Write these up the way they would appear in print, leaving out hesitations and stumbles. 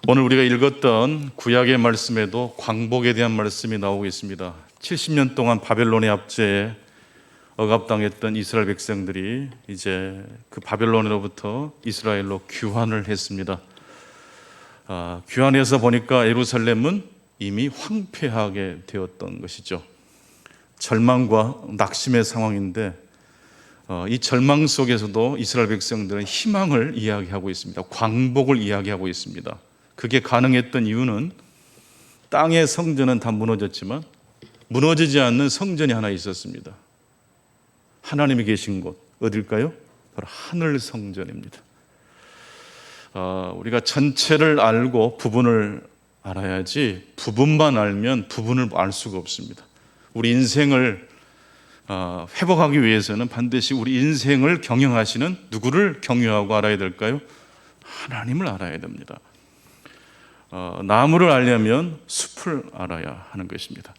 오늘 우리가 읽었던 구약의 말씀에도 광복에 대한 말씀이 나오고 있습니다. 70년 동안 바벨론의 압제에 억압당했던 이스라엘 백성들이 이제 그 바벨론으로부터 이스라엘로 귀환을 했습니다. 귀환해서 보니까 예루살렘은 이미 황폐하게 되었던 것이죠. 절망과 낙심의 상황인데 이 절망 속에서도 이스라엘 백성들은 희망을 이야기하고 있습니다. 광복을 이야기하고 있습니다. 그게 가능했던 이유는 땅의 성전은 다 무너졌지만 무너지지 않는 성전이 하나 있었습니다. 하나님이 계신 곳 어딜까요? 바로 하늘 성전입니다. 우리가 전체를 알고 부분을 알아야지 부분만 알면 부분을 알 수가 없습니다. 우리 인생을 회복하기 위해서는 반드시 우리 인생을 경영하시는 누구를 경유하고 알아야 될까요? 하나님을 알아야 됩니다. 나무를 알려면 숲을 알아야 하는 것입니다.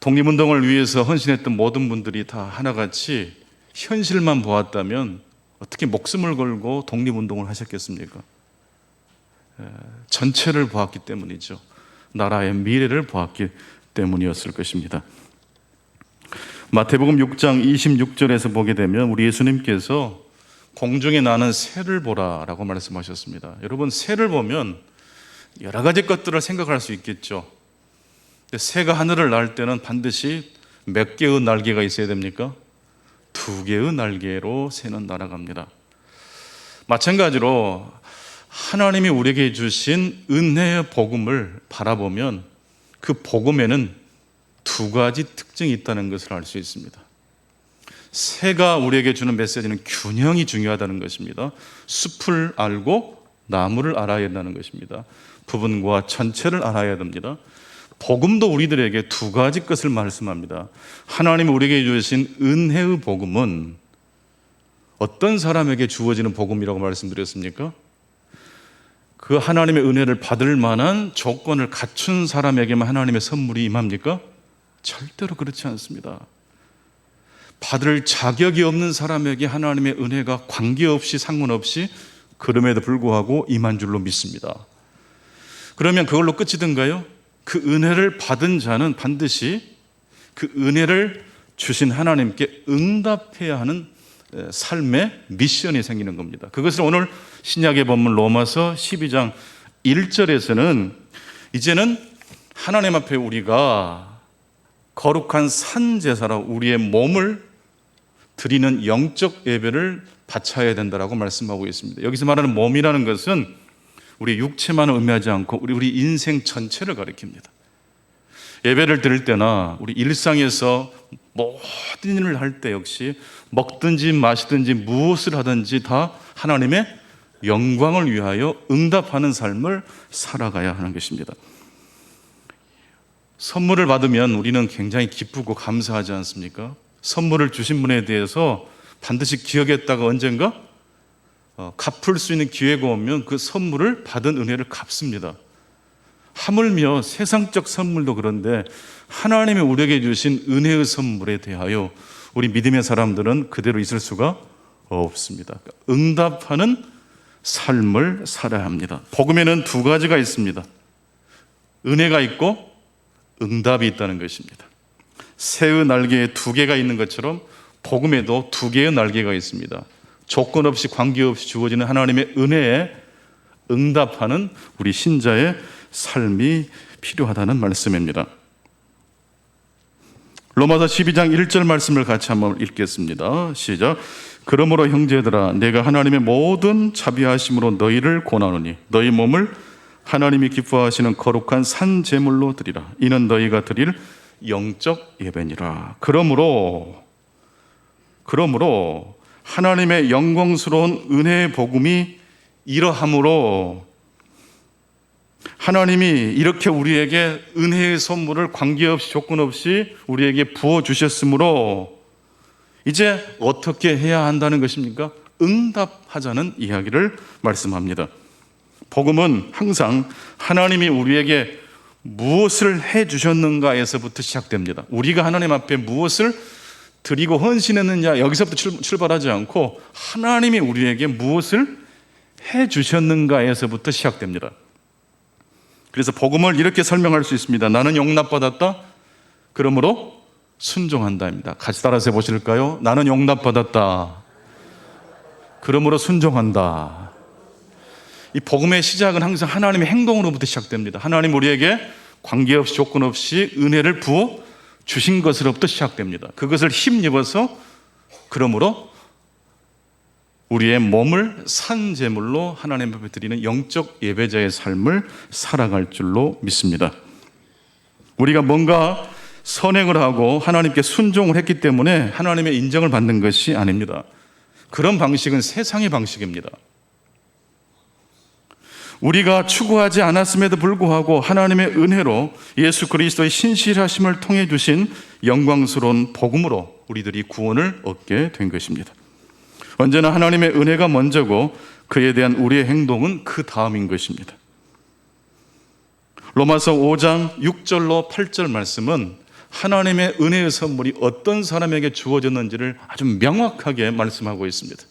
독립운동을 위해서 헌신했던 모든 분들이 다 하나같이 현실만 보았다면 어떻게 목숨을 걸고 독립운동을 하셨겠습니까? 전체를 보았기 때문이죠. 나라의 미래를 보았기 때문이었을 것입니다. 마태복음 6장 26절에서 보게 되면 우리 예수님께서 공중에 나는 새를 보라라고 말씀하셨습니다. 여러분, 새를 보면 여러 가지 것들을 생각할 수 있겠죠. 새가 하늘을 날 때는 반드시 몇 개의 날개가 있어야 됩니까? 2개의 날개로 새는 날아갑니다. 마찬가지로 하나님이 우리에게 주신 은혜의 복음을 바라보면 그 복음에는 2가지 특징이 있다는 것을 알 수 있습니다. 새가 우리에게 주는 메시지는 균형이 중요하다는 것입니다. 숲을 알고 나무를 알아야 한다는 것입니다. 부분과 전체를 알아야 됩니다. 복음도 우리들에게 2가지 것을 말씀합니다. 하나님이 우리에게 주신 은혜의 복음은 어떤 사람에게 주어지는 복음이라고 말씀드렸습니까? 그 하나님의 은혜를 받을 만한 조건을 갖춘 사람에게만 하나님의 선물이 임합니까? 절대로 그렇지 않습니다. 받을 자격이 없는 사람에게 하나님의 은혜가 관계없이 상관없이 그럼에도 불구하고 임한 줄로 믿습니다. 그러면 그걸로 끝이든가요? 그 은혜를 받은 자는 반드시 그 은혜를 주신 하나님께 응답해야 하는 삶의 미션이 생기는 겁니다. 그것을 오늘 신약의 본문 로마서 12장 1절에서는 이제는 하나님 앞에 우리가 거룩한 산제사로 우리의 몸을 드리는 영적 예배를 바쳐야 된다라고 말씀하고 있습니다. 여기서 말하는 몸이라는 것은 우리 육체만 의미하지 않고 우리 인생 전체를 가리킵니다. 예배를 드릴 때나 우리 일상에서 모든 일을 할 때 역시 먹든지 마시든지 무엇을 하든지 다 하나님의 영광을 위하여 응답하는 삶을 살아가야 하는 것입니다. 선물을 받으면 우리는 굉장히 기쁘고 감사하지 않습니까? 선물을 주신 분에 대해서 반드시 기억했다가 언젠가 갚을 수 있는 기회가 오면 그 선물을 받은 은혜를 갚습니다. 하물며 세상적 선물도 그런데 하나님이 우리에게 주신 은혜의 선물에 대하여 우리 믿음의 사람들은 그대로 있을 수가 없습니다. 응답하는 삶을 살아야 합니다. 복음에는 2가지가 있습니다. 은혜가 있고 응답이 있다는 것입니다. 새의 날개에 2개가 있는 것처럼 복음에도 2개의 날개가 있습니다. 조건 없이 관계없이 주어지는 하나님의 은혜에 응답하는 우리 신자의 삶이 필요하다는 말씀입니다. 로마서 12장 1절 말씀을 같이 한번 읽겠습니다. 시작. 그러므로 형제들아 내가 하나님의 모든 자비하심으로 너희를 권하노니 너희 몸을 하나님이 기뻐하시는 거룩한 산 제물로 드리라. 이는 너희가 드릴 영적 예배니라. 그러므로 하나님의 영광스러운 은혜의 복음이 이러함으로 하나님이 이렇게 우리에게 은혜의 선물을 관계없이 조건 없이 우리에게 부어주셨으므로 이제 어떻게 해야 한다는 것입니까? 응답하자는 이야기를 말씀합니다. 복음은 항상 하나님이 우리에게 무엇을 해주셨는가에서부터 시작됩니다. 우리가 하나님 앞에 무엇을 드리고 헌신했느냐 여기서부터 출발하지 않고 하나님이 우리에게 무엇을 해 주셨는가에서부터 시작됩니다. 그래서 복음을 이렇게 설명할 수 있습니다. 나는 용납받았다. 그러므로 순종한다입니다. 같이 따라서 해보실까요? 나는 용납받았다. 그러므로 순종한다. 이 복음의 시작은 항상 하나님의 행동으로부터 시작됩니다. 하나님 우리에게 관계없이 조건 없이 은혜를 부어 주신 것으로부터 시작됩니다. 그것을 힘입어서 그러므로 우리의 몸을 산 제물로 하나님 앞에 드리는 영적 예배자의 삶을 살아갈 줄로 믿습니다. 우리가 뭔가 선행을 하고 하나님께 순종을 했기 때문에 하나님의 인정을 받는 것이 아닙니다. 그런 방식은 세상의 방식입니다. 우리가 추구하지 않았음에도 불구하고 하나님의 은혜로 예수 그리스도의 신실하심을 통해 주신 영광스러운 복음으로 우리들이 구원을 얻게 된 것입니다. 언제나 하나님의 은혜가 먼저고 그에 대한 우리의 행동은 그 다음인 것입니다. 로마서 5장 6절로 8절 말씀은 하나님의 은혜의 선물이 어떤 사람에게 주어졌는지를 아주 명확하게 말씀하고 있습니다.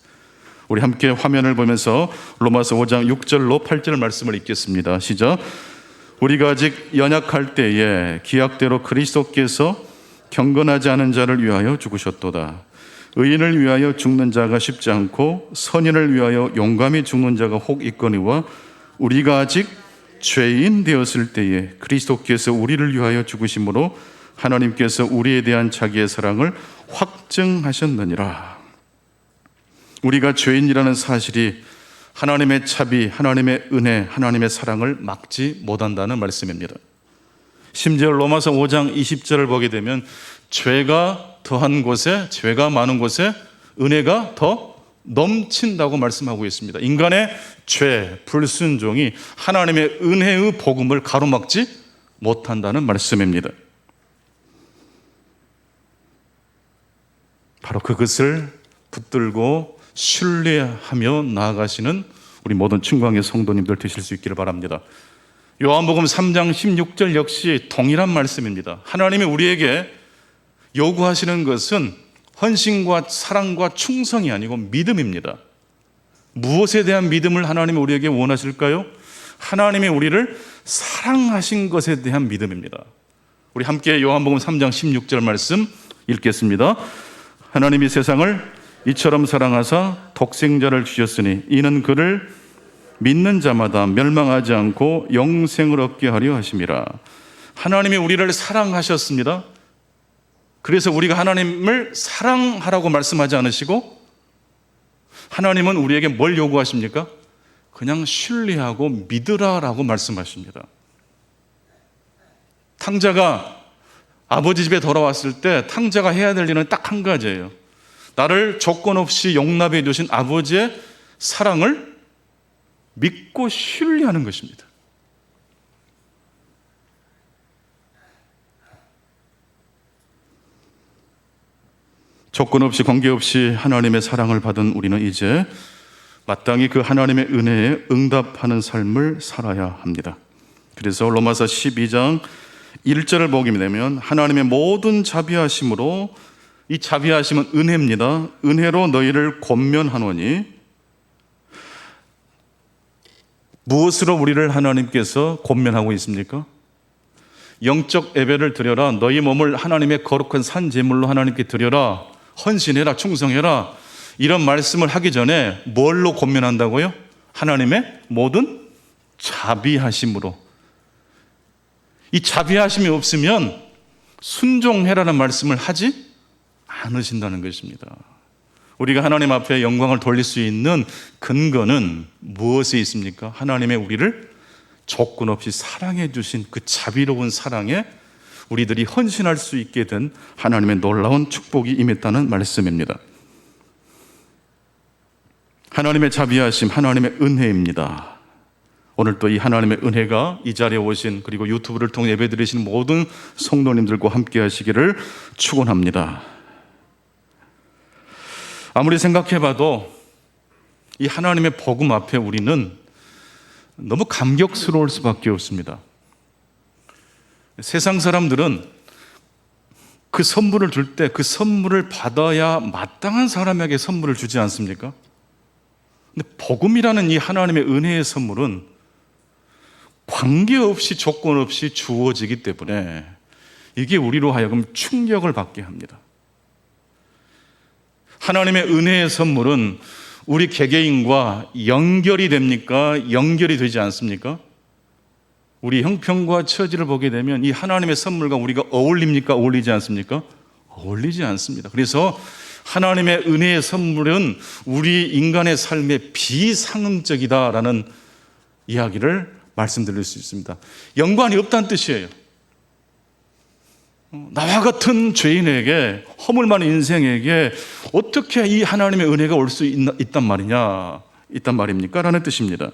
우리 함께 화면을 보면서 로마서 5장 6절로 8절 말씀을 읽겠습니다. 시작. 우리가 아직 연약할 때에 기약대로 그리스도께서 경건하지 않은 자를 위하여 죽으셨도다. 의인을 위하여 죽는 자가 쉽지 않고 선인을 위하여 용감히 죽는 자가 혹 있거니와 우리가 아직 죄인 되었을 때에 그리스도께서 우리를 위하여 죽으심으로 하나님께서 우리에 대한 자기의 사랑을 확증하셨느니라. 우리가 죄인이라는 사실이 하나님의 자비, 하나님의 은혜, 하나님의 사랑을 막지 못한다는 말씀입니다. 심지어 로마서 5장 20절을 보게 되면 죄가 더한 곳에, 죄가 많은 곳에 은혜가 더 넘친다고 말씀하고 있습니다. 인간의 죄, 불순종이 하나님의 은혜의 복음을 가로막지 못한다는 말씀입니다. 바로 그것을 붙들고 신뢰하며 나아가시는 우리 모든 충광의 성도님들 되실 수 있기를 바랍니다. 요한복음 3장 16절 역시 동일한 말씀입니다. 하나님이 우리에게 요구하시는 것은 헌신과 사랑과 충성이 아니고 믿음입니다. 무엇에 대한 믿음을 하나님이 우리에게 원하실까요? 하나님이 우리를 사랑하신 것에 대한 믿음입니다. 우리 함께 요한복음 3장 16절 말씀 읽겠습니다. 하나님이 세상을 이처럼 사랑하사 독생자를 주셨으니 이는 그를 믿는 자마다 멸망하지 않고 영생을 얻게 하려 하심이라. 하나님이 우리를 사랑하셨습니다. 그래서 우리가 하나님을 사랑하라고 말씀하지 않으시고 하나님은 우리에게 뭘 요구하십니까? 그냥 신뢰하고 믿으라라고 말씀하십니다. 탕자가 아버지 집에 돌아왔을 때 탕자가 해야 될 일은 딱 한 가지예요. 나를 조건 없이 용납해 주신 아버지의 사랑을 믿고 신뢰하는 것입니다. 조건 없이 관계 없이 하나님의 사랑을 받은 우리는 이제 마땅히 그 하나님의 은혜에 응답하는 삶을 살아야 합니다. 그래서 로마서 12장 1절을 보게 되면 하나님의 모든 자비하심으로, 이 자비하심은 은혜입니다. 은혜로 너희를 권면하노니. 무엇으로 우리를 하나님께서 권면하고 있습니까? 영적 예배를 드려라. 너희 몸을 하나님의 거룩한 산 제물로 하나님께 드려라. 헌신해라. 충성해라. 이런 말씀을 하기 전에 뭘로 권면한다고요? 하나님의 모든 자비하심으로. 이 자비하심이 없으면 순종해라는 말씀을 하지 않으신다는 것입니다. 우리가 하나님 앞에 영광을 돌릴 수 있는 근거는 무엇에 있습니까? 하나님의 우리를 조건 없이 사랑해 주신 그 자비로운 사랑에 우리들이 헌신할 수 있게 된 하나님의 놀라운 축복이 임했다는 말씀입니다. 하나님의 자비하심, 하나님의 은혜입니다. 오늘 또 이 하나님의 은혜가 이 자리에 오신, 그리고 유튜브를 통해 예배드리신 모든 성도님들과 함께 하시기를 축원합니다. 아무리 생각해봐도 이 하나님의 복음 앞에 우리는 너무 감격스러울 수밖에 없습니다. 세상 사람들은 그 선물을 줄 때 그 선물을 받아야 마땅한 사람에게 선물을 주지 않습니까? 근데 복음이라는 이 하나님의 은혜의 선물은 관계없이 조건 없이 주어지기 때문에 이게 우리로 하여금 충격을 받게 합니다. 하나님의 은혜의 선물은 우리 개개인과 연결이 됩니까? 연결이 되지 않습니까? 우리 형편과 처지를 보게 되면 이 하나님의 선물과 우리가 어울립니까? 어울리지 않습니까? 어울리지 않습니다. 그래서 하나님의 은혜의 선물은 우리 인간의 삶에 비상응적이다라는 이야기를 말씀드릴 수 있습니다. 연관이 없다는 뜻이에요. 나와 같은 죄인에게, 허물 많은 인생에게 어떻게 이 하나님의 은혜가 올 수 있단 말입니까? 라는 뜻입니다.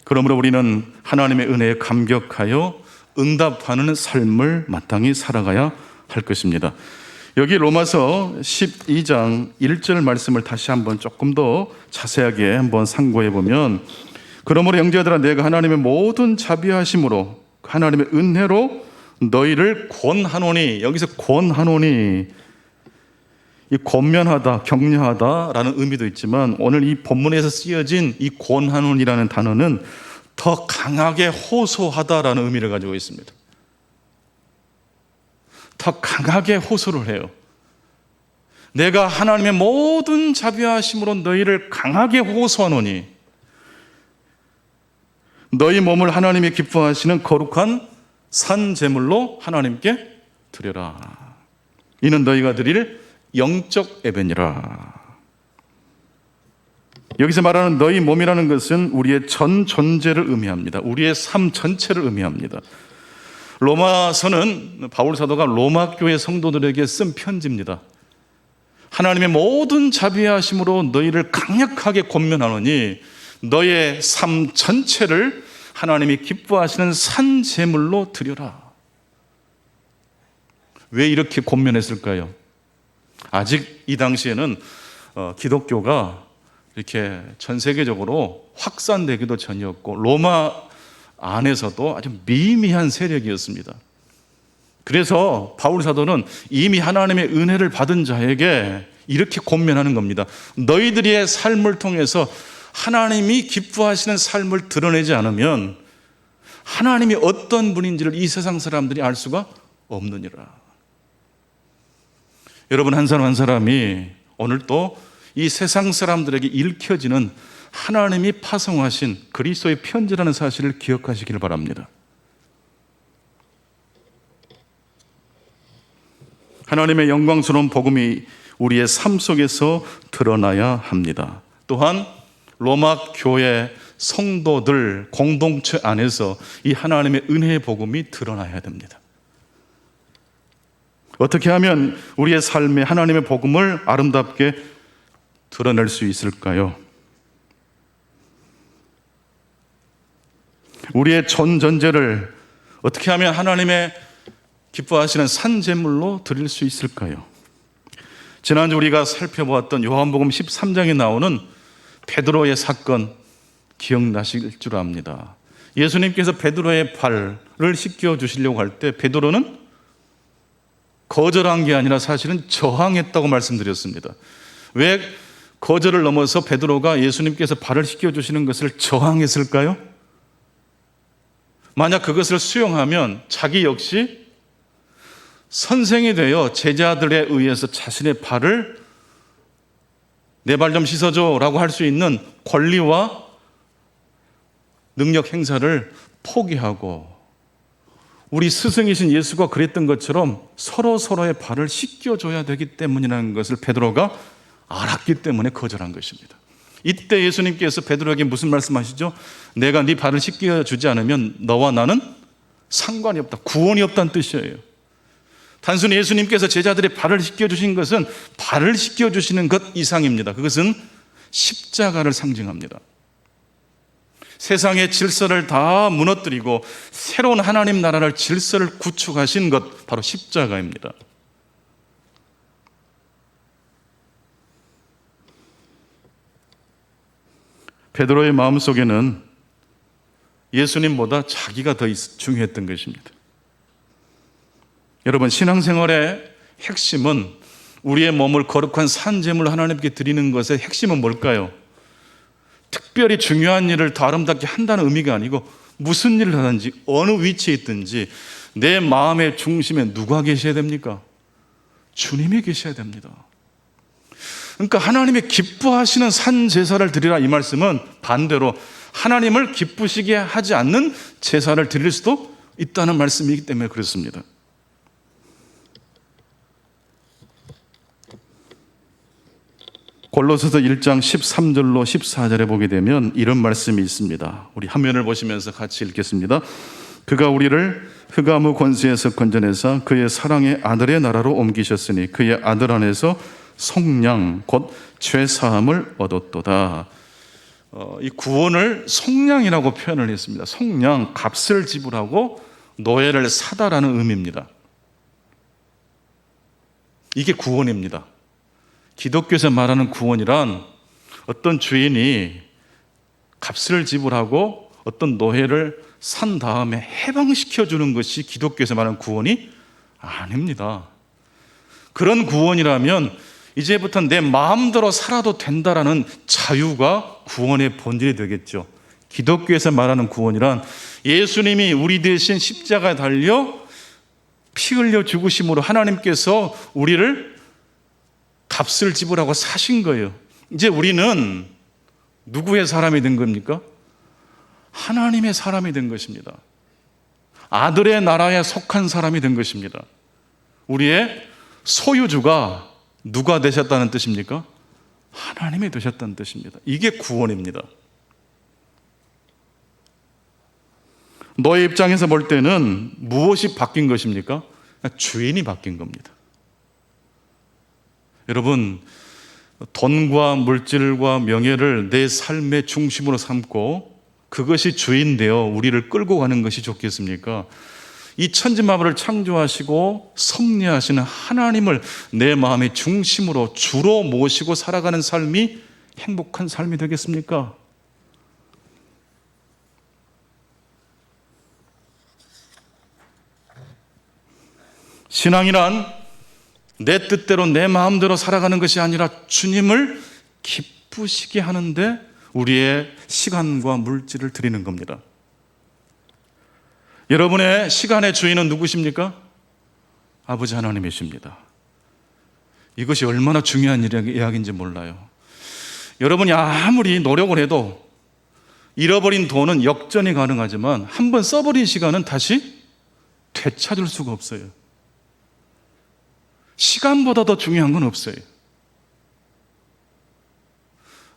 그러므로 우리는 하나님의 은혜에 감격하여 응답하는 삶을 마땅히 살아가야 할 것입니다. 여기 로마서 12장 1절 말씀을 다시 한번 조금 더 자세하게 한번 상고해 보면, 그러므로 형제들아 내가 하나님의 모든 자비하심으로 하나님의 은혜로 너희를 권하노니, 여기서 권하노니, 이 권면하다, 격려하다라는 의미도 있지만 오늘 이 본문에서 쓰여진 이 권하노니라는 단어는 더 강하게 호소하다라는 의미를 가지고 있습니다. 더 강하게 호소를 해요. 내가 하나님의 모든 자비하심으로 너희를 강하게 호소하노니 너희 몸을 하나님이 기뻐하시는 거룩한 산 제물로 하나님께 드려라. 이는 너희가 드릴 영적 예배니라. 여기서 말하는 너희 몸이라는 것은 우리의 전 존재를 의미합니다. 우리의 삶 전체를 의미합니다. 로마서는 바울 사도가 로마 교회 성도들에게 쓴 편지입니다. 하나님의 모든 자비하심으로 너희를 강력하게 권면하노니 너의 삶 전체를 하나님이 기뻐하시는 산 제물로 드려라. 왜 이렇게 권면했을까요? 아직 이 당시에는 기독교가 이렇게 전 세계적으로 확산되기도 전이었고 로마 안에서도 아주 미미한 세력이었습니다. 그래서 바울 사도는 이미 하나님의 은혜를 받은 자에게 이렇게 권면하는 겁니다. 너희들의 삶을 통해서 하나님이 기뻐하시는 삶을 드러내지 않으면 하나님이 어떤 분인지를 이 세상 사람들이 알 수가 없느니라. 여러분, 한 사람 한 사람이 오늘 또 이 세상 사람들에게 읽혀지는 하나님이 파송하신 그리스도의 편지라는 사실을 기억하시기를 바랍니다. 하나님의 영광스러운 복음이 우리의 삶 속에서 드러나야 합니다. 또한 로마 교회 성도들 공동체 안에서 이 하나님의 은혜의 복음이 드러나야 됩니다. 어떻게 하면 우리의 삶에 하나님의 복음을 아름답게 드러낼 수 있을까요? 우리의 전 존재를 어떻게 하면 하나님의 기뻐하시는 산제물로 드릴 수 있을까요? 지난주 우리가 살펴보았던 요한복음 13장에 나오는 베드로의 사건 기억나실 줄 압니다. 예수님께서 베드로의 발을 씻겨주시려고 할 때 베드로는 거절한 게 아니라 사실은 저항했다고 말씀드렸습니다. 왜 거절을 넘어서 베드로가 예수님께서 발을 씻겨주시는 것을 저항했을까요? 만약 그것을 수용하면 자기 역시 선생이 되어 제자들에 의해서 자신의 발을 내 발 좀 씻어줘 라고 할 수 있는 권리와 능력 행사를 포기하고 우리 스승이신 예수가 그랬던 것처럼 서로의 발을 씻겨줘야 되기 때문이라는 것을 베드로가 알았기 때문에 거절한 것입니다. 이때 예수님께서 베드로에게 무슨 말씀하시죠? 내가 네 발을 씻겨주지 않으면 너와 나는 상관이 없다. 구원이 없다는 뜻이에요. 단순히 예수님께서 제자들의 발을 씻겨주신 것은 발을 씻겨주시는 것 이상입니다. 그것은 십자가를 상징합니다. 세상의 질서를 다 무너뜨리고 새로운 하나님 나라를 질서를 구축하신 것, 바로 십자가입니다. 베드로의 마음속에는 예수님보다 자기가 더 중요했던 것입니다. 여러분, 신앙생활의 핵심은 우리의 몸을 거룩한 산 제물로 하나님께 드리는 것의 핵심은 뭘까요? 특별히 중요한 일을 더 아름답게 한다는 의미가 아니고 무슨 일을 하든지 어느 위치에 있든지 내 마음의 중심에 누가 계셔야 됩니까? 주님이 계셔야 됩니다. 그러니까 하나님이 기뻐하시는 산 제사를 드리라 이 말씀은 반대로 하나님을 기쁘시게 하지 않는 제사를 드릴 수도 있다는 말씀이기 때문에 그렇습니다. 골로새서 1장 13절로 14절에 보게 되면 이런 말씀이 있습니다. 우리 화면을 보시면서 같이 읽겠습니다. 그가 우리를 흑암의 권세에서 건져내사 그의 사랑의 아들의 나라로 옮기셨으니 그의 아들 안에서 속량 곧 죄사함을 얻었도다. 이 구원을 속량이라고 표현을 했습니다. 속량, 값을 지불하고 노예를 사다라는 의미입니다. 이게 구원입니다. 기독교에서 말하는 구원이란 어떤 주인이 값을 지불하고 어떤 노예를 산 다음에 해방시켜주는 것이 기독교에서 말하는 구원이 아닙니다. 그런 구원이라면 이제부터 내 마음대로 살아도 된다라는 자유가 구원의 본질이 되겠죠. 기독교에서 말하는 구원이란 예수님이 우리 대신 십자가에 달려 피 흘려 죽으심으로 하나님께서 우리를 값을 지불하고 사신 거예요. 이제 우리는 누구의 사람이 된 겁니까? 하나님의 사람이 된 것입니다. 아들의 나라에 속한 사람이 된 것입니다. 우리의 소유주가 누가 되셨다는 뜻입니까? 하나님이 되셨다는 뜻입니다. 이게 구원입니다. 너의 입장에서 볼 때는 무엇이 바뀐 것입니까? 주인이 바뀐 겁니다. 여러분, 돈과 물질과 명예를 내 삶의 중심으로 삼고 그것이 주인 되어 우리를 끌고 가는 것이 좋겠습니까? 이 천지만물을 창조하시고 섭리하시는 하나님을 내 마음의 중심으로 주로 모시고 살아가는 삶이 행복한 삶이 되겠습니까? 신앙이란 내 뜻대로 내 마음대로 살아가는 것이 아니라 주님을 기쁘시게 하는데 우리의 시간과 물질을 드리는 겁니다. 여러분의 시간의 주인은 누구십니까? 아버지 하나님이십니다. 이것이 얼마나 중요한 이야기인지 몰라요. 여러분이 아무리 노력을 해도 잃어버린 돈은 역전이 가능하지만 한번 써버린 시간은 다시 되찾을 수가 없어요. 시간보다 더 중요한 건 없어요.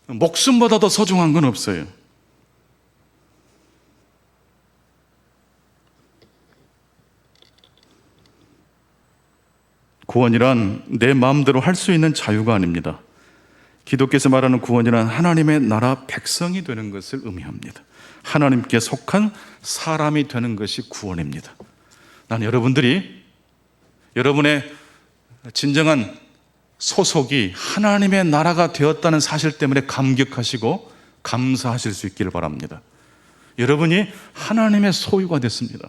목숨보다 더 소중한 건 없어요. 구원이란 내 마음대로 할 수 있는 자유가 아닙니다. 기독교에서 말하는 구원이란 하나님의 나라 백성이 되는 것을 의미합니다. 하나님께 속한 사람이 되는 것이 구원입니다. 난 여러분들이 여러분의 진정한 소속이 하나님의 나라가 되었다는 사실 때문에 감격하시고 감사하실 수 있기를 바랍니다. 여러분이 하나님의 소유가 됐습니다.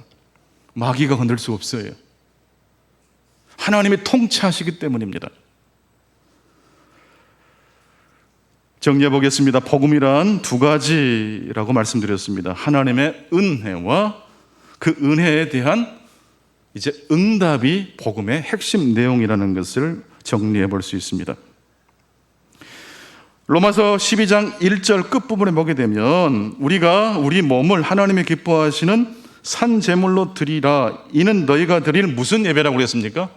마귀가 건들 수 없어요. 하나님이 통치하시기 때문입니다. 정리해 보겠습니다. 복음이란 두 가지라고 말씀드렸습니다. 하나님의 은혜와 그 은혜에 대한 이제 응답이 복음의 핵심 내용이라는 것을 정리해 볼 수 있습니다. 로마서 12장 1절 끝부분에 보게 되면 우리가 우리 몸을 하나님이 기뻐하시는 산 제물로 드리라. 이는 너희가 드릴 무슨 예배라고 그랬습니까?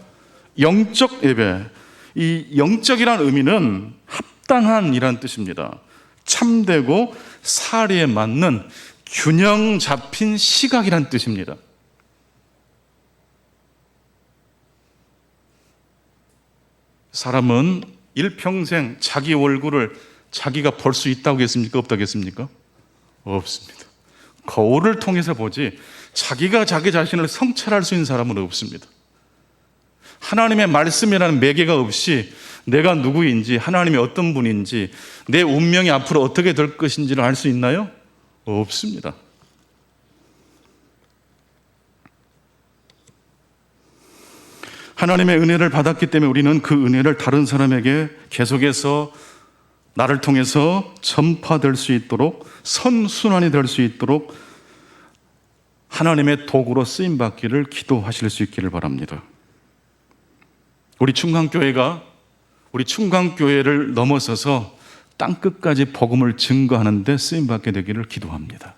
영적 예배. 이 영적이라는 의미는 합당한이라는 뜻입니다. 참되고 사리에 맞는 균형 잡힌 시각이라는 뜻입니다. 사람은 일평생 자기 얼굴을 자기가 볼 수 있다고 했습니까? 없다고 했습니까? 없습니다. 거울을 통해서 보지 자기가 자기 자신을 성찰할 수 있는 사람은 없습니다. 하나님의 말씀이라는 매개가 없이 내가 누구인지, 하나님이 어떤 분인지, 내 운명이 앞으로 어떻게 될 것인지를 알 수 있나요? 없습니다. 하나님의 은혜를 받았기 때문에 우리는 그 은혜를 다른 사람에게 계속해서 나를 통해서 전파될 수 있도록, 선순환이 될 수 있도록 하나님의 도구로 쓰임받기를 기도하실 수 있기를 바랍니다. 우리 충강교회를 넘어서서 땅끝까지 복음을 증거하는 데 쓰임받게 되기를 기도합니다.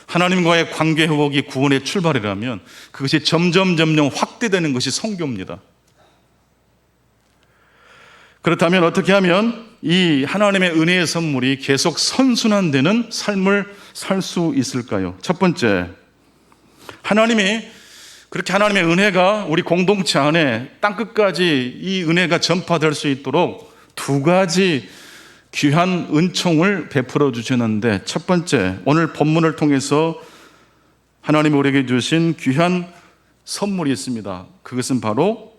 하나님과의 관계 회복이 구원의 출발이라면 그것이 점점 확대되는 것이 선교입니다. 그렇다면 어떻게 하면 이 하나님의 은혜의 선물이 계속 선순환되는 삶을 살 수 있을까요? 첫 번째, 하나님이 그렇게 하나님의 은혜가 우리 공동체 안에 땅끝까지 이 은혜가 전파될 수 있도록 두 가지 귀한 은총을 베풀어 주셨는데, 첫 번째, 오늘 본문을 통해서 하나님이 우리에게 주신 귀한 선물이 있습니다. 그것은 바로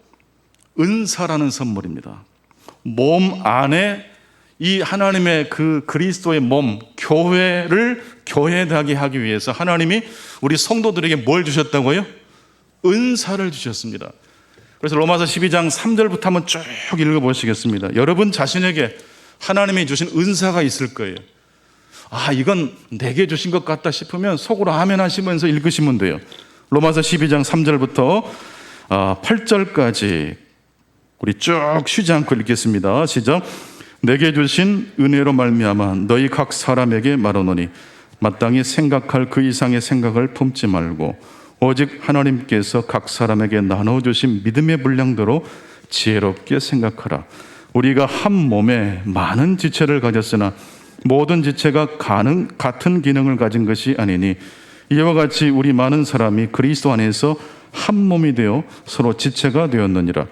은사라는 선물입니다. 몸 안에 이 하나님의 그 그리스도의 몸, 교회를 교회되게 하기 위해서 하나님이 우리 성도들에게 뭘 주셨다고요? 은사를 주셨습니다. 그래서 로마서 12장 3절부터 한번 쭉 읽어보시겠습니다. 여러분 자신에게 하나님이 주신 은사가 있을 거예요. 이건 내게 주신 것 같다 싶으면 속으로 아멘 하시면서 읽으시면 돼요. 로마서 12장 3절부터 8절까지 우리 쭉 쉬지 않고 읽겠습니다. 시작. 내게 주신 은혜로 말미암아 너희 각 사람에게 말하노니 마땅히 생각할 그 이상의 생각을 품지 말고 오직 하나님께서 각 사람에게 나눠주신 믿음의 분량대로 지혜롭게 생각하라. 우리가 한 몸에 많은 지체를 가졌으나 모든 지체가 같은 기능을 가진 것이 아니니 이와 같이 우리 많은 사람이 그리스도 안에서 한 몸이 되어 서로 지체가 되었느니라.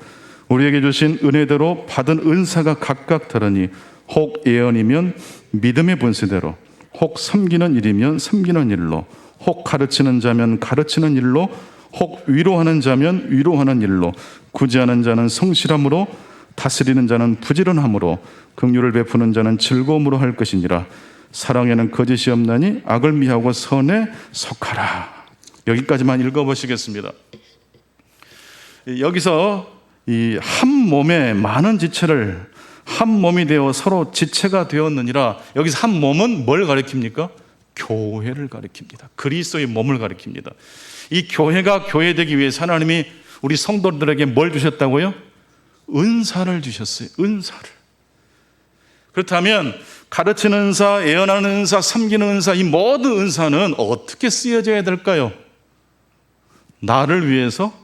우리에게 주신 은혜대로 받은 은사가 각각 다르니 혹 예언이면 믿음의 분수대로, 혹 섬기는 일이면 섬기는 일로, 혹 가르치는 자면 가르치는 일로, 혹 위로하는 자면 위로하는 일로, 구제하는 자는 성실함으로, 다스리는 자는 부지런함으로, 긍휼을 베푸는 자는 즐거움으로 할 것이니라. 사랑에는 거짓이 없나니 악을 미하고 선에 속하라. 여기까지만 읽어보시겠습니다. 여기서 이 한 몸에 많은 지체를 한 몸이 되어 서로 지체가 되었느니라. 여기서 한 몸은 뭘 가리킵니까? 교회를 가리킵니다. 그리스도의 몸을 가리킵니다. 이 교회가 교회되기 위해서 하나님이 우리 성도들에게 뭘 주셨다고요? 은사를 주셨어요. 은사를. 그렇다면 가르치는 은사, 예언하는 은사, 섬기는 은사, 이 모든 은사는 어떻게 쓰여져야 될까요? 나를 위해서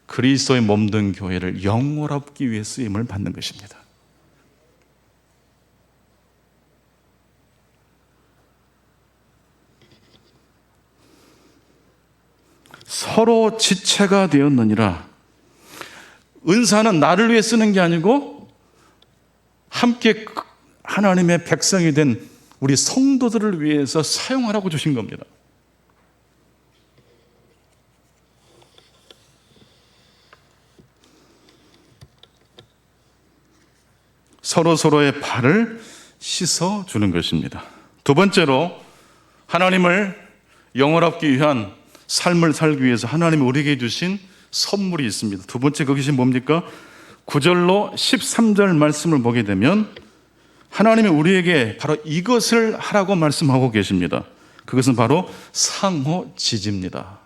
그리스도의 몸된 교회를 영원하기 위해 쓰임을 받는 것입니다. 서로 지체가 되었느니라. 은사는 나를 위해 쓰는 게 아니고 함께 하나님의 백성이 된 우리 성도들을 위해서 사용하라고 주신 겁니다. 서로의 발을 씻어주는 것입니다. 두 번째로 하나님을 영원하기 위한 삶을 살기 위해서 하나님이 우리에게 주신 선물이 있습니다. 두 번째 그것이 뭡니까? 9절로 13절 말씀을 보게 되면 하나님이 우리에게 바로 이것을 하라고 말씀하고 계십니다. 그것은 바로 상호 지지입니다.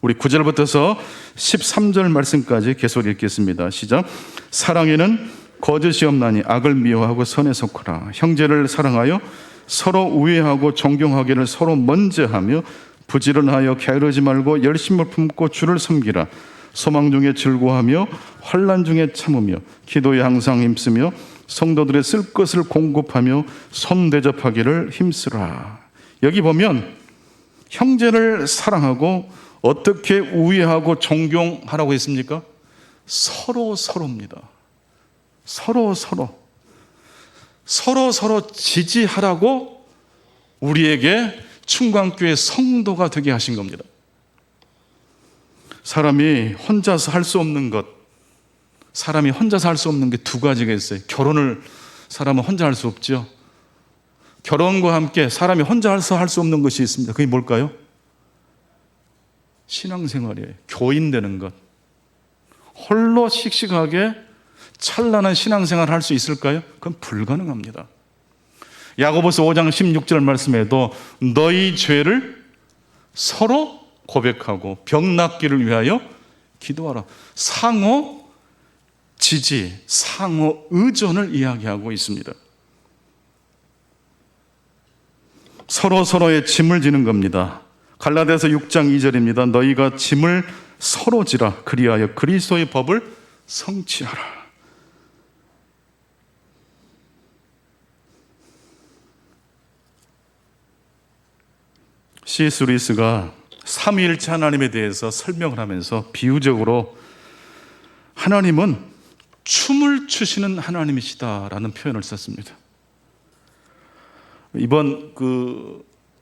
우리 9절부터서 13절 말씀까지 계속 읽겠습니다. 시작. 사랑에는 거짓이 없나니 악을 미워하고 선에 속하라. 형제를 사랑하여 서로 우애하고 존경하기를 서로 먼저 하며 부지런하여 게으르지 말고 열심을 품고 주를 섬기라. 소망 중에 즐거워하며 환난 중에 참으며 기도에 항상 힘쓰며 성도들의 쓸 것을 공급하며 손 대접하기를 힘쓰라. 여기 보면 형제를 사랑하고 어떻게 우애하고 존경하라고 했습니까? 서로입니다. 서로 지지하라고 우리에게 충강교회 성도가 되게 하신 겁니다. 사람이 혼자서 할 수 없는 게 두 가지가 있어요. 결혼을 사람은 혼자 할 수 없죠. 결혼과 함께 사람이 혼자서 할 수 없는 것이 있습니다. 그게 뭘까요? 신앙생활이에요. 교인 되는 것. 홀로 씩씩하게 찬란한 신앙생활을 할 수 있을까요? 그건 불가능합니다. 야고보서 5장 16절 말씀에도 너희 죄를 서로 고백하고 병 낫기를 위하여 기도하라. 상호 지지, 상호 의존을 이야기하고 있습니다. 서로 서로의 짐을 지는 겁니다. 갈라디아서 6장 2절입니다. 너희가 짐을 서로 지라 그리하여 그리스도의 법을 성취하라. C.S. 루이스가 삼위일체 하나님에 대해서 설명을 하면서 비유적으로 하나님은 춤을 추시는 하나님이시다라는 표현을 썼습니다. 이번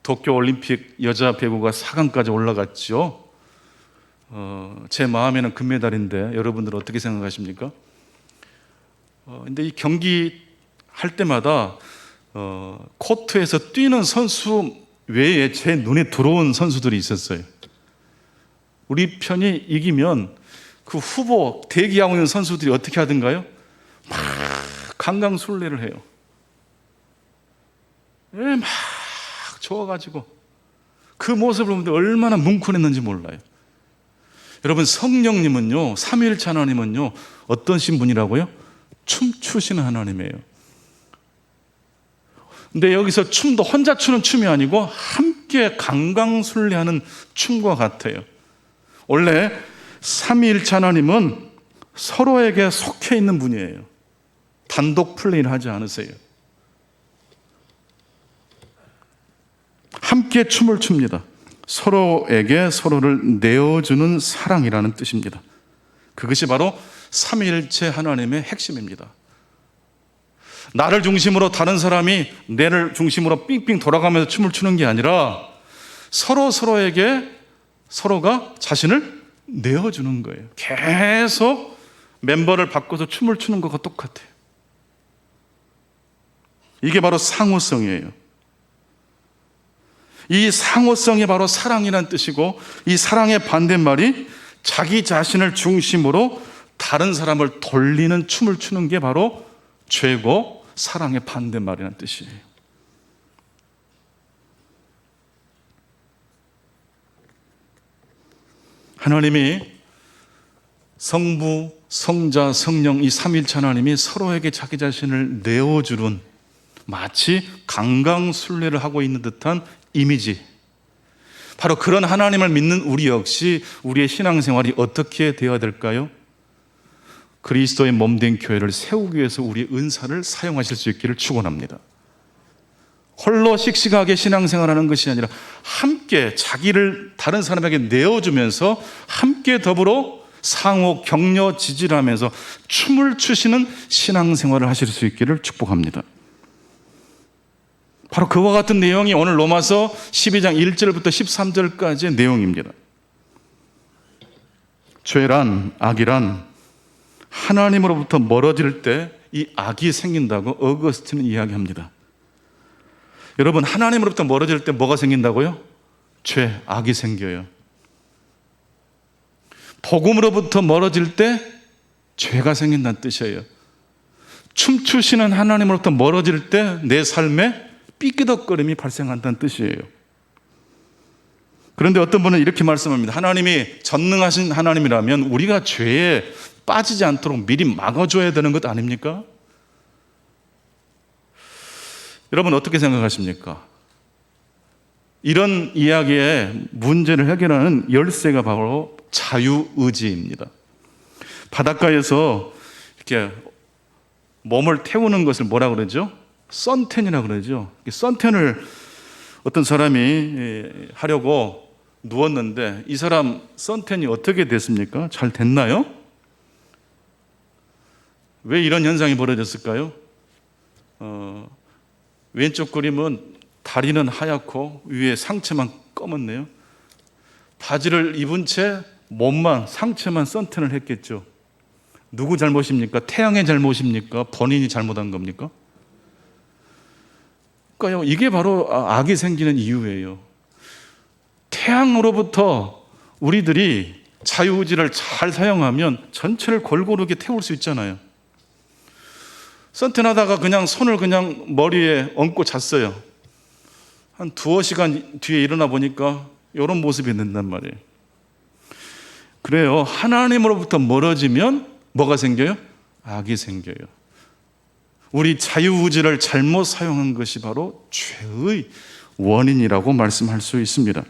도쿄 올림픽 여자 배구가 4강까지 올라갔죠. 제 마음에는 금메달인데 여러분들은 어떻게 생각하십니까? 근데 이 경기 할 때마다 코트에서 뛰는 선수 외에 제 눈에 들어온 선수들이 있었어요. 우리 편이 이기면 그 후보 대기하고 있는 선수들이 어떻게 하던가요? 막 강강술래를 해요. 막 좋아가지고 그 모습을 보는데 얼마나 뭉클했는지 몰라요. 여러분, 성령님은요, 삼위일체 하나님은요, 어떤 분이라고요? 춤추시는 하나님이에요. 근데 여기서 춤도 혼자 추는 춤이 아니고 함께 강강술래하는 춤과 같아요. 원래 삼위일체 하나님은 서로에게 속해 있는 분이에요. 단독 플레이를 하지 않으세요. 함께 춤을 춥니다. 서로에게 서로를 내어주는 사랑이라는 뜻입니다. 그것이 바로 삼위일체 하나님의 핵심입니다. 나를 중심으로 다른 사람이 내를 중심으로 삥삥 돌아가면서 춤을 추는 게 아니라 서로에게 서로가 자신을 내어주는 거예요. 계속 멤버를 바꿔서 춤을 추는 것과 똑같아요. 이게 바로 상호성이에요. 이 상호성이 바로 사랑이란 뜻이고, 이 사랑의 반대말이 자기 자신을 중심으로 다른 사람을 돌리는 춤을 추는 게 바로 죄고 사랑의 반대말이라는 뜻이에요. 하나님이 성부, 성자, 성령 이 삼위일체 하나님이 서로에게 자기 자신을 내어주는 마치 강강술래를 하고 있는 듯한 이미지, 바로 그런 하나님을 믿는 우리 역시 우리의 신앙생활이 어떻게 되어야 될까요? 그리스도의 몸된 교회를 세우기 위해서 우리의 은사를 사용하실 수 있기를 축원합니다. 홀로 씩씩하게 신앙생활하는 것이 아니라 함께 자기를 다른 사람에게 내어주면서 함께 더불어 상호 격려 지지를 하면서 춤을 추시는 신앙생활을 하실 수 있기를 축복합니다. 바로 그와 같은 내용이 오늘 로마서 12장 1절부터 13절까지의 내용입니다. 죄란, 악이란 하나님으로부터 멀어질 때 이 악이 생긴다고 어거스틴은 이야기합니다. 여러분, 하나님으로부터 멀어질 때 뭐가 생긴다고요? 죄, 악이 생겨요. 복음으로부터 멀어질 때 죄가 생긴다는 뜻이에요. 춤추시는 하나님으로부터 멀어질 때 내 삶에 삐끼덕거림이 발생한다는 뜻이에요. 그런데 어떤 분은 이렇게 말씀합니다. 하나님이 전능하신 하나님이라면 우리가 죄에 빠지지 않도록 미리 막아줘야 되는 것 아닙니까? 여러분, 어떻게 생각하십니까? 이런 이야기의 문제를 해결하는 열쇠가 바로 자유의지입니다. 바닷가에서 이렇게 몸을 태우는 것을 뭐라 그러죠? 선텐이라고 그러죠. 선텐을 어떤 사람이 하려고 누웠는데 이 사람 선텐이 어떻게 됐습니까? 잘 됐나요? 왜 이런 현상이 벌어졌을까요? 왼쪽 그림은 다리는 하얗고 위에 상체만 검었네요. 바지를 입은 채 몸만, 상체만 선텐을 했겠죠. 누구 잘못입니까? 태양의 잘못입니까? 본인이 잘못한 겁니까? 그러니까요, 이게 바로 악이 생기는 이유예요. 태양으로부터 우리들이 자유의지를 잘 사용하면 전체를 골고루 태울 수 있잖아요. 선탠하다가 그냥 손을 그냥 머리에 얹고 잤어요. 한 두어 시간 뒤에 일어나 보니까 이런 모습이 된단 말이에요. 그래요. 하나님으로부터 멀어지면 뭐가 생겨요? 악이 생겨요. 우리 자유의지를 잘못 사용한 것이 바로 죄의 원인이라고 말씀할 수 있습니다.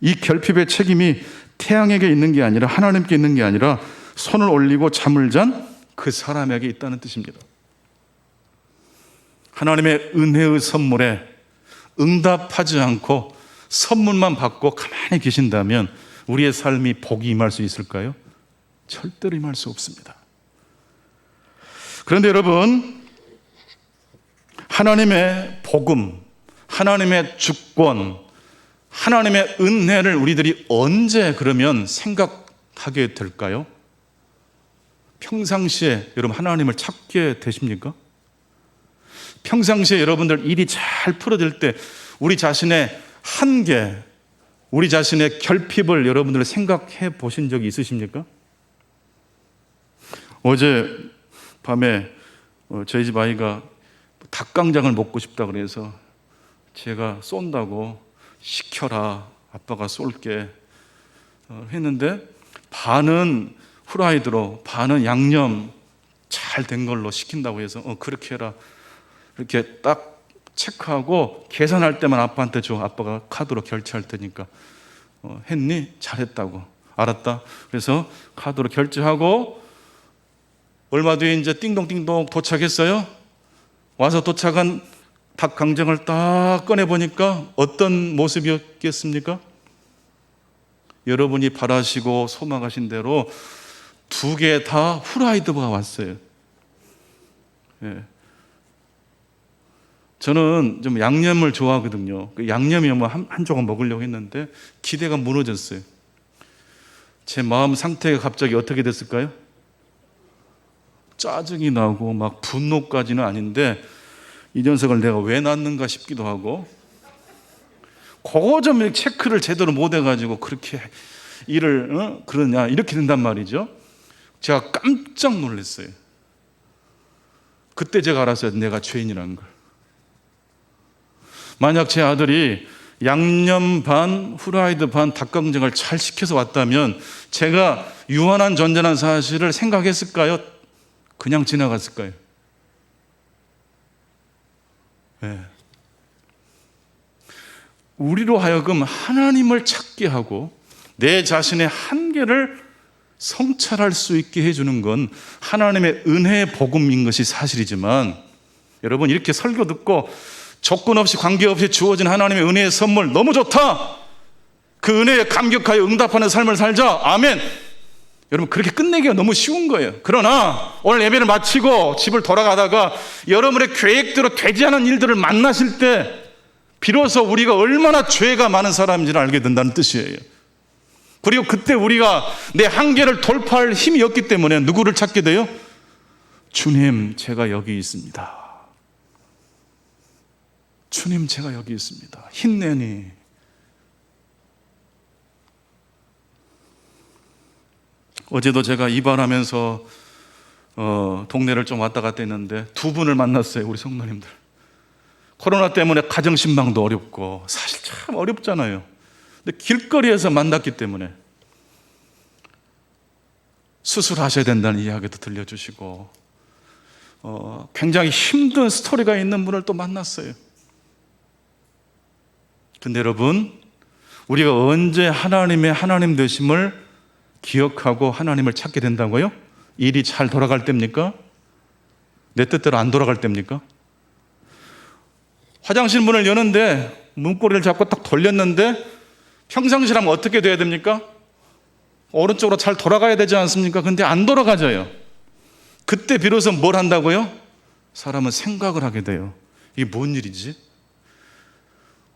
이 결핍의 책임이 태양에게 있는 게 아니라, 하나님께 있는 게 아니라 손을 올리고 잠을 잔 그 사람에게 있다는 뜻입니다. 하나님의 은혜의 선물에 응답하지 않고 선물만 받고 가만히 계신다면 우리의 삶이 복이 임할 수 있을까요? 절대로 임할 수 없습니다. 그런데 여러분, 하나님의 복음, 하나님의 주권, 하나님의 은혜를 우리들이 언제 그러면 생각하게 될까요? 평상시에 여러분 하나님을 찾게 되십니까? 평상시에 여러분들 일이 잘 풀어질 때 우리 자신의 한계, 우리 자신의 결핍을 여러분들 생각해 보신 적이 있으십니까? 어제 밤에 저희 집 아이가 닭강정을 먹고 싶다 그래서 제가 쏜다고 시켜라, 아빠가 쏠게 했는데 반은 후라이드로 반은 양념 잘 된 걸로 시킨다고 해서 그렇게 해라 이렇게 딱 체크하고 계산할 때만 아빠한테 줘, 아빠가 카드로 결제할 테니까 했니? 잘했다고. 알았다. 그래서 카드로 결제하고 얼마 뒤에 이제 띵동띵동 도착했어요. 와서 도착한 닭강정을 딱 꺼내보니까 어떤 모습이었겠습니까? 여러분이 바라시고 소망하신 대로 두 개 다 후라이드가 왔어요. 예. 저는 좀 양념을 좋아하거든요. 그 양념이 뭐 한 조각 먹으려고 했는데 기대가 무너졌어요. 제 마음 상태가 갑자기 어떻게 됐을까요? 짜증이 나고 막 분노까지는 아닌데 이 녀석을 내가 왜 낳는가 싶기도 하고, 그거 좀 체크를 제대로 못 해가지고 그렇게 일을 그러냐 이렇게 된단 말이죠. 제가 깜짝 놀랐어요. 그때 제가 알았어요. 내가 죄인이라는 걸. 만약 제 아들이 양념 반 후라이드 반 닭강정을 잘 시켜서 왔다면 제가 유한한 존재라는 사실을 생각했을까요? 그냥 지나갔을까요? 네. 우리로 하여금 하나님을 찾게 하고 내 자신의 한계를 성찰할 수 있게 해주는 건 하나님의 은혜의 복음인 것이 사실이지만, 여러분 이렇게 설교 듣고 조건 없이 관계없이 주어진 하나님의 은혜의 선물 너무 좋다, 그 은혜에 감격하여 응답하는 삶을 살자, 아멘. 여러분 그렇게 끝내기가 너무 쉬운 거예요. 그러나 오늘 예배를 마치고 집을 돌아가다가 여러분의 계획대로 되지 않은 일들을 만나실 때 비로소 우리가 얼마나 죄가 많은 사람인지를 알게 된다는 뜻이에요. 그리고 그때 우리가 내 한계를 돌파할 힘이 없기 때문에 누구를 찾게 돼요? 주님, 제가 여기 있습니다. 주님, 제가 여기 있습니다. 힘내니. 어제도 제가 이발하면서 동네를 좀 왔다 갔다 했는데 두 분을 만났어요. 우리 성도님들. 코로나 때문에 가정신방도 어렵고 사실 참 어렵잖아요. 근데 길거리에서 만났기 때문에 수술하셔야 된다는 이야기도 들려주시고 굉장히 힘든 스토리가 있는 분을 또 만났어요. 근데 여러분, 우리가 언제 하나님의 하나님 되심을 기억하고 하나님을 찾게 된다고요? 일이 잘 돌아갈 때입니까? 내 뜻대로 안 돌아갈 때입니까? 화장실 문을 여는데 문고리를 잡고 딱 돌렸는데 평상시라면 어떻게 돼야 됩니까? 오른쪽으로 잘 돌아가야 되지 않습니까? 근데 안 돌아가져요. 그때 비로소 뭘 한다고요? 사람은 생각을 하게 돼요. 이게 뭔 일이지?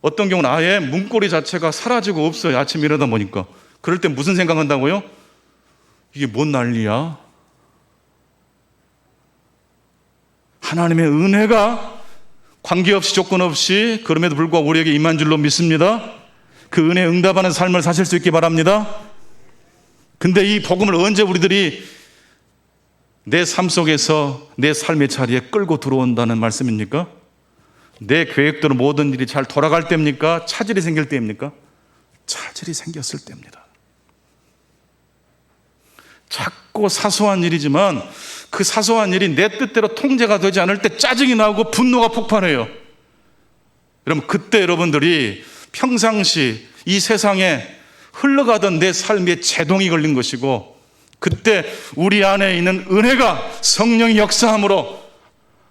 어떤 경우는 아예 문고리 자체가 사라지고 없어요. 아침에 일어나다 보니까. 그럴 때 무슨 생각한다고요? 이게 뭔 난리야? 하나님의 은혜가 관계없이 조건 없이 그럼에도 불구하고 우리에게 임한 줄로 믿습니다. 그 은혜에 응답하는 삶을 사실 수 있기 바랍니다. 근데 이 복음을 언제 우리들이 내 삶 속에서 내 삶의 자리에 끌고 들어온다는 말씀입니까? 내 계획대로 모든 일이 잘 돌아갈 때입니까? 차질이 생길 때입니까? 차질이 생겼을 때입니다. 작고 사소한 일이지만 그 사소한 일이 내 뜻대로 통제가 되지 않을 때 짜증이 나고 분노가 폭발해요. 여러분, 그때 여러분들이 평상시 이 세상에 흘러가던 내 삶에 제동이 걸린 것이고, 그때 우리 안에 있는 은혜가 성령의 역사함으로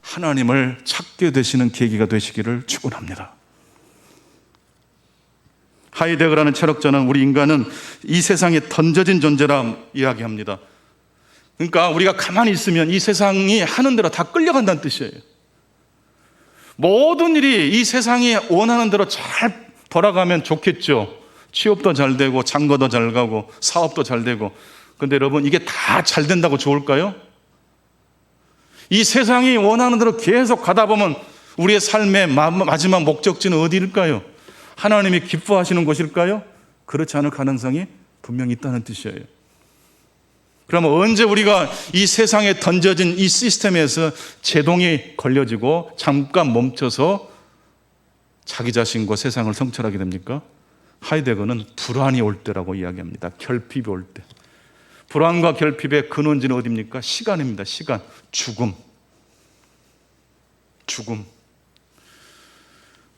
하나님을 찾게 되시는 계기가 되시기를 축원합니다. 하이데거라는 철학자는 우리 인간은 이 세상에 던져진 존재라 이야기합니다. 그러니까 우리가 가만히 있으면 이 세상이 하는 대로 다 끌려간다는 뜻이에요. 모든 일이 이 세상이 원하는 대로 잘 돌아가면 좋겠죠. 취업도 잘 되고 장거도 잘 가고 사업도 잘 되고. 그런데 여러분, 이게 다 잘 된다고 좋을까요? 이 세상이 원하는 대로 계속 가다 보면 우리의 삶의 마지막 목적지는 어디일까요? 하나님이 기뻐하시는 곳일까요? 그렇지 않을 가능성이 분명히 있다는 뜻이에요. 그러면 언제 우리가 이 세상에 던져진 이 시스템에서 제동이 걸려지고 잠깐 멈춰서 자기 자신과 세상을 성찰하게 됩니까? 하이데거는 불안이 올 때라고 이야기합니다. 결핍이 올 때. 불안과 결핍의 근원지는 어디입니까? 시간입니다. 시간. 죽음.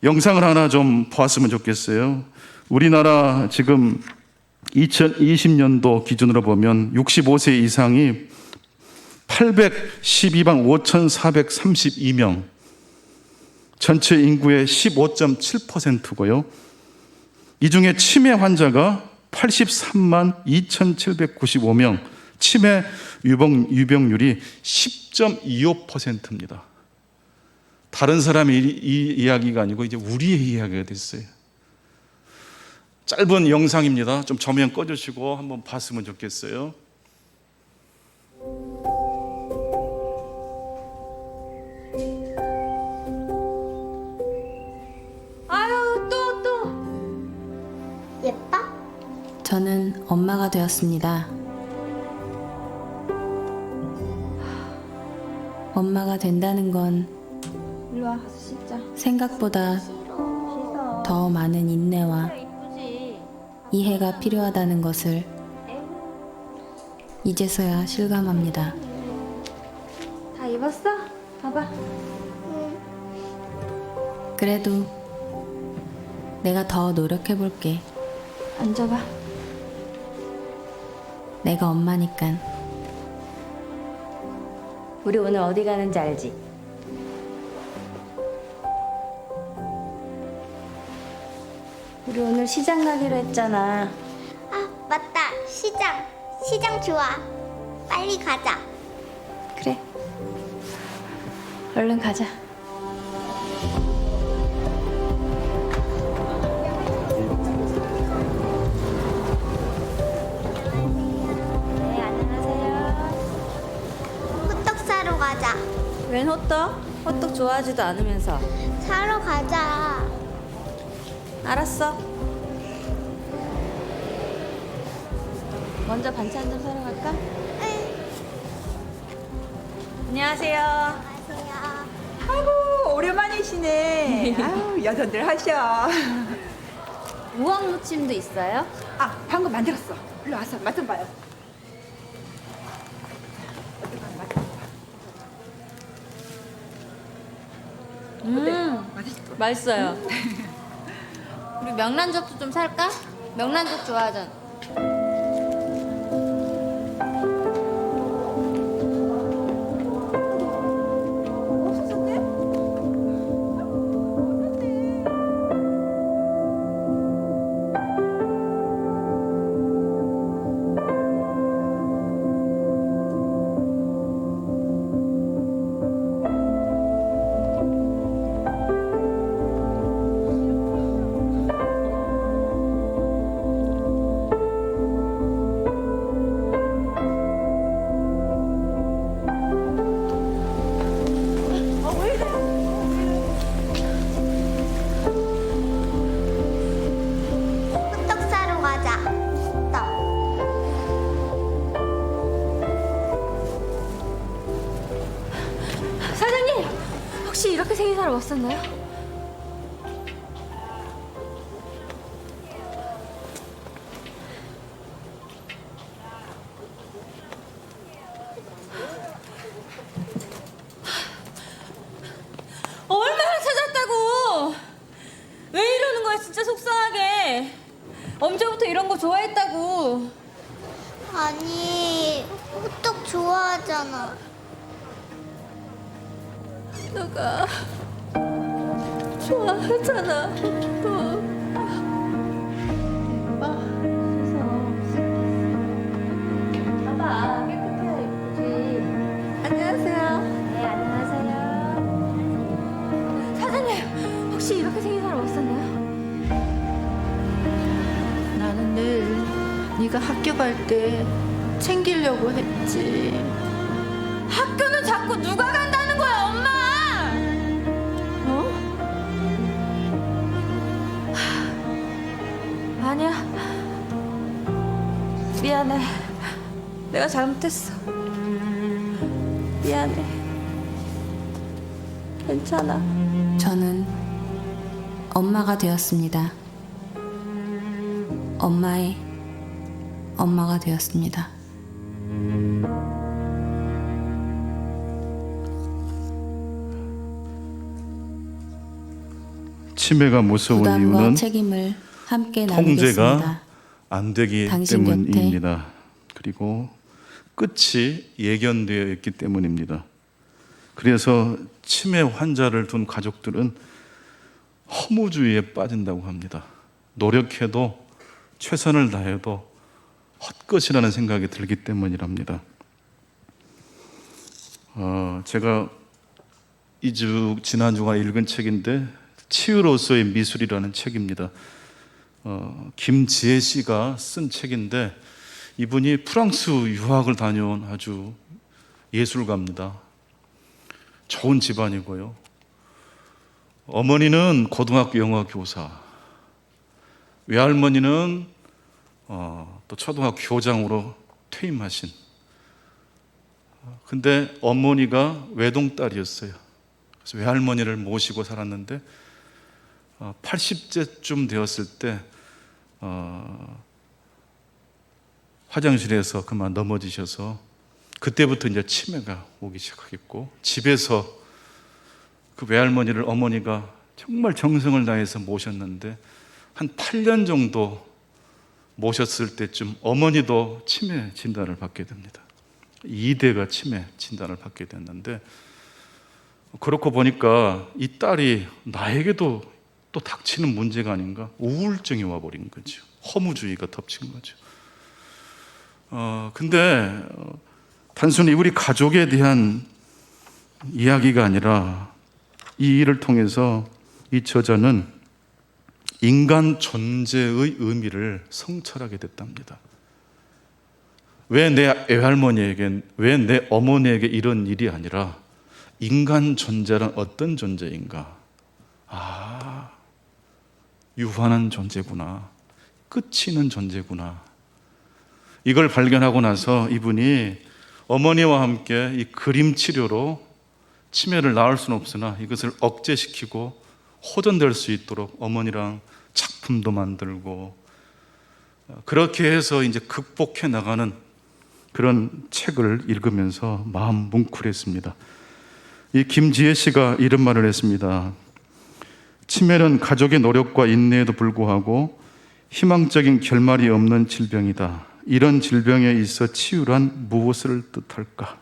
영상을 하나 좀 보았으면 좋겠어요. 우리나라 지금 2020년도 기준으로 보면 65세 이상이 812만 5,432명, 전체 인구의 15.7%고요. 이 중에 치매 환자가 83만 2,795명, 치매 유병률이 10.25%입니다. 다른 사람의 이 이야기가 아니고 이제 우리의 이야기가 됐어요. 짧은 영상입니다. 좀 조명 꺼주시고 한번 봤으면 좋겠어요. 아유, 또. 예뻐? 저는 엄마가 되었습니다. 엄마가 된다는 건 일로 와, 가서 씻자. 생각보다 씻어. 더 많은 인내와 이쁘지? 이해가 필요하다는 것을 이제서야 실감합니다. 다 입었어? 봐봐. 그래도 내가 더 노력해 볼게. 앉아봐. 내가 엄마니깐. 우리 오늘 어디 가는지 알지? 우리 오늘 시장 가기로 했잖아. 아, 맞다. 시장 좋아. 빨리 가자. 그래. 얼른 가자. 네, 안녕하세요. 호떡 사러 가자. 웬 호떡? 호떡 좋아하지도 않으면서. 사러 가자. 알았어. 먼저 반찬 좀 사러 갈까? 응. 안녕하세요. 안녕하세요. 아이고 오랜만이시네. 아유 여전들 하셔. 우엉 무침도 있어요? 아 방금 만들었어. 일로 와서 맛 좀 봐요. 맛있어. 맛있어요. 우리 명란젓도 좀 살까? 명란젓 좋아하잖아. 없어졌네? 혹시 이렇게 생긴 사람 없었나요? 얼마나 찾았다고! 왜 이러는 거야, 진짜 속상하게. 언제부터 이런 거 좋아했다고. 아니, 호떡 좋아하잖아. 너가 좋아하잖아. 봐봐, 깨끗해야 예쁘지. 안녕하세요. 네, 안녕하세요. 사장님, 혹시 이렇게 생긴 사람 없었나요? 나는 늘 네가 학교 갈 때 챙기려고 했지. 학교는 자꾸 누가 간다는 거야, 엄마! 어? 아니야. 미안해. 내가 잘못했어. 미안해. 괜찮아. 저는 엄마가 되었습니다. 엄마의 엄마가 되었습니다. 치매가 무서운 부담과 이유는 책임을 함께 통제가 나누겠습니다. 안 되기 당신 때문입니다. 그리고 끝이 예견되어 있기 때문입니다. 그래서 치매 환자를 둔 가족들은 허무주의에 빠진다고 합니다. 노력해도 최선을 다해도 헛것이라는 생각이 들기 때문이랍니다. 제가 지난 주간 읽은 책인데 치유로서의 미술이라는 책입니다. 김지혜 씨가 쓴 책인데 이분이 프랑스 유학을 다녀온 아주 예술가입니다. 좋은 집안이고요. 어머니는 고등학교 영어 교사, 외할머니는 또 초등학교 교장으로 퇴임하신. 근데 어머니가 외동딸이었어요. 그래서 외할머니를 모시고 살았는데 80세쯤 되었을 때 화장실에서 그만 넘어지셔서 그때부터 이제 치매가 오기 시작했고, 집에서 그 외할머니를 어머니가 정말 정성을 다해서 모셨는데 한 8년 정도 모셨을 때쯤 어머니도 치매 진단을 받게 됩니다. 2대가 치매 진단을 받게 됐는데, 그렇고 보니까 이 딸이 나에게도 또 닥치는 문제가 아닌가, 우울증이 와버린 거죠. 허무주의가 덮친 거죠. 근데 단순히 우리 가족에 대한 이야기가 아니라 이 일을 통해서 이 저자는 인간 존재의 의미를 성찰하게 됐답니다. 왜 내 외할머니에게, 왜 내 어머니에게 이런 일이 아니라 인간 존재란 어떤 존재인가? 유한한 존재구나. 끝이 있는 존재구나. 이걸 발견하고 나서 이분이 어머니와 함께 이 그림 치료로 치매를 나을 수는 없으나 이것을 억제시키고 호전될 수 있도록 어머니랑 작품도 만들고, 그렇게 해서 이제 극복해 나가는 그런 책을 읽으면서 마음 뭉클했습니다. 이 김지혜 씨가 이런 말을 했습니다. 치매는 가족의 노력과 인내에도 불구하고 희망적인 결말이 없는 질병이다. 이런 질병에 있어 치유란 무엇을 뜻할까?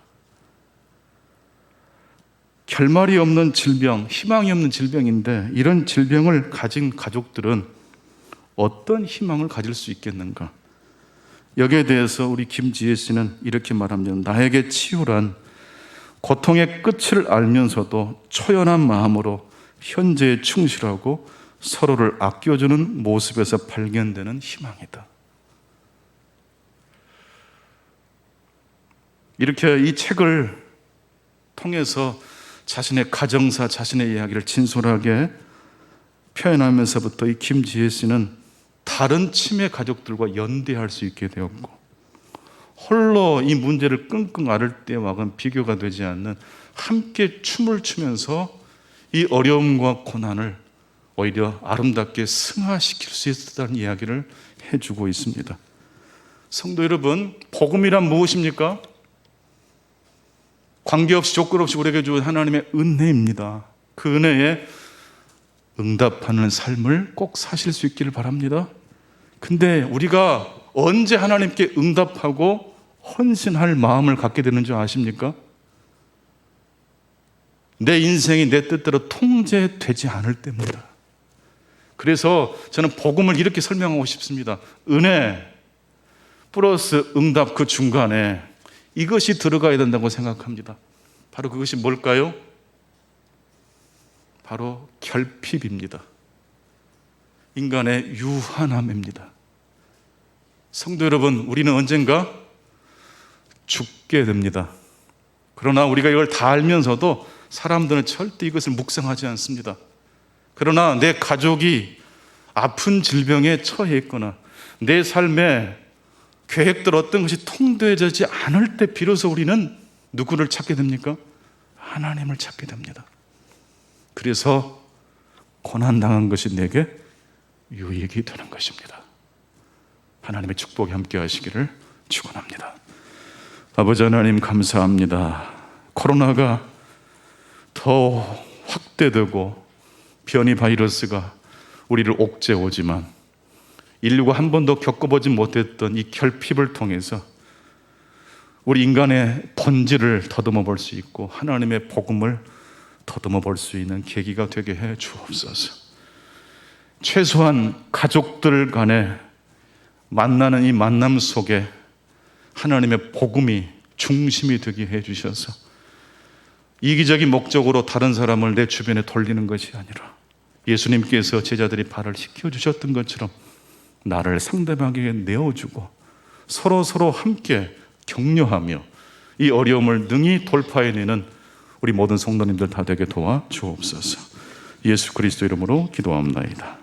결말이 없는 질병, 희망이 없는 질병인데 이런 질병을 가진 가족들은 어떤 희망을 가질 수 있겠는가? 여기에 대해서 우리 김지혜 씨는 이렇게 말합니다. 나에게 치유란 고통의 끝을 알면서도 초연한 마음으로 현재에 충실하고 서로를 아껴주는 모습에서 발견되는 희망이다. 이렇게 이 책을 통해서 자신의 가정사, 자신의 이야기를 진솔하게 표현하면서부터 이 김지혜 씨는 다른 치매 가족들과 연대할 수 있게 되었고, 홀로 이 문제를 끙끙 앓을 때와는 비교가 되지 않는 함께 춤을 추면서 이 어려움과 고난을 오히려 아름답게 승화시킬 수 있다는 이야기를 해주고 있습니다. 성도 여러분, 복음이란 무엇입니까? 관계없이 조건 없이 우리에게 주신 하나님의 은혜입니다. 그 은혜에 응답하는 삶을 꼭 사실 수 있기를 바랍니다. 근데 우리가 언제 하나님께 응답하고 헌신할 마음을 갖게 되는 줄 아십니까? 내 인생이 내 뜻대로 통제되지 않을 때입니다. 그래서 저는 복음을 이렇게 설명하고 싶습니다. 은혜 플러스 응답, 그 중간에 이것이 들어가야 된다고 생각합니다. 바로 그것이 뭘까요? 바로 결핍입니다. 인간의 유한함입니다. 성도 여러분, 우리는 언젠가 죽게 됩니다. 그러나 우리가 이걸 다 알면서도 사람들은 절대 이것을 묵상하지 않습니다. 그러나 내 가족이 아픈 질병에 처해 있거나 내 삶에 계획들 어떤 것이 통되지 않을 때 비로소 우리는 누구를 찾게 됩니까? 하나님을 찾게 됩니다. 그래서 고난당한 것이 내게 유익이 되는 것입니다. 하나님의 축복이 함께 하시기를 축원합니다. 아버지 하나님, 감사합니다. 코로나가 더 확대되고 변이 바이러스가 우리를 옥죄오지만 인류가 한 번도 겪어보지 못했던 이 결핍을 통해서 우리 인간의 본질을 더듬어 볼 수 있고 하나님의 복음을 더듬어 볼 수 있는 계기가 되게 해 주옵소서. 최소한 가족들 간에 만나는 이 만남 속에 하나님의 복음이 중심이 되게 해 주셔서 이기적인 목적으로 다른 사람을 내 주변에 돌리는 것이 아니라 예수님께서 제자들이 발을 씻겨주셨던 것처럼 나를 상대방에게 내어주고 서로 함께 격려하며 이 어려움을 능히 돌파해내는 우리 모든 성도님들 다 되게 도와주옵소서. 예수 그리스도 이름으로 기도합니다.